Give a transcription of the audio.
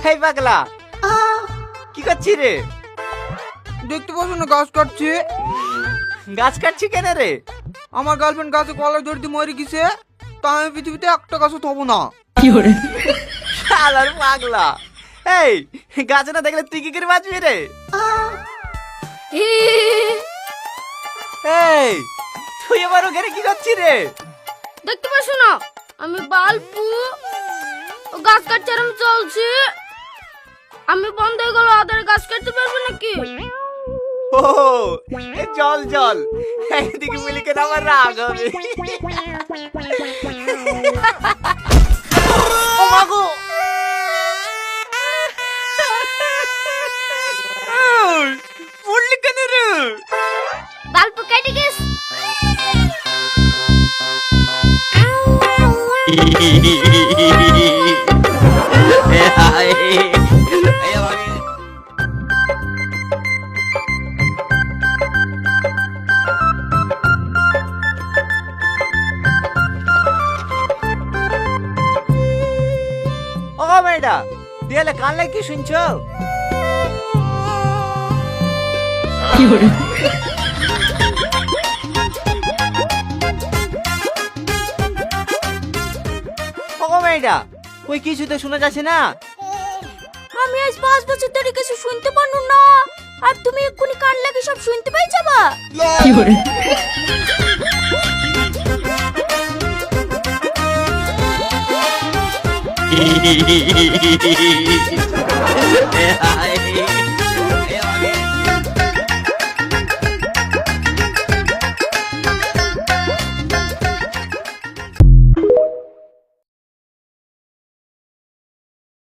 হেই পাগলা, কি করছিস রে? দেখতে পাচ্ছ না গাছ কাটছে। গাছ কাটছি কেন রে? আমার গার্লফ্রেন্ড গাছে কলা ধরতে মরে গেছে, তা আমি পৃথিবীতে একটা গাছও থবো না। শালার পাগলা, এই গাছ না দেখলে তুই কি করে বাঁচবি রে? এই তুই এবার ওখানে কি করছিস রে? দেখতে পাচ্ছ না আমি বালপু, ও গাছ কাটছে আর আমি চলছি। আমি বন্ধ হয়ে গেল, আদার গাছ কাটতে পারবো নাকি? ও জল জল, এইদিকে মিলিকে আমার রাগ হবে। ও মাগো, পড়লি কেন রে? বালপু কেটে গেছ। ও মেয়েটা, দেয়ালে কান লাগে কি শুনছো? ও মেয়েটা, ওই কিছুতে শোনা যাচ্ছে না। আমি আজ 5 বছর ধরে কিছু শুনতে পারনু না, আর তুমি এক্ষুনি কান লাগে সব শুনতে পাই যাবা।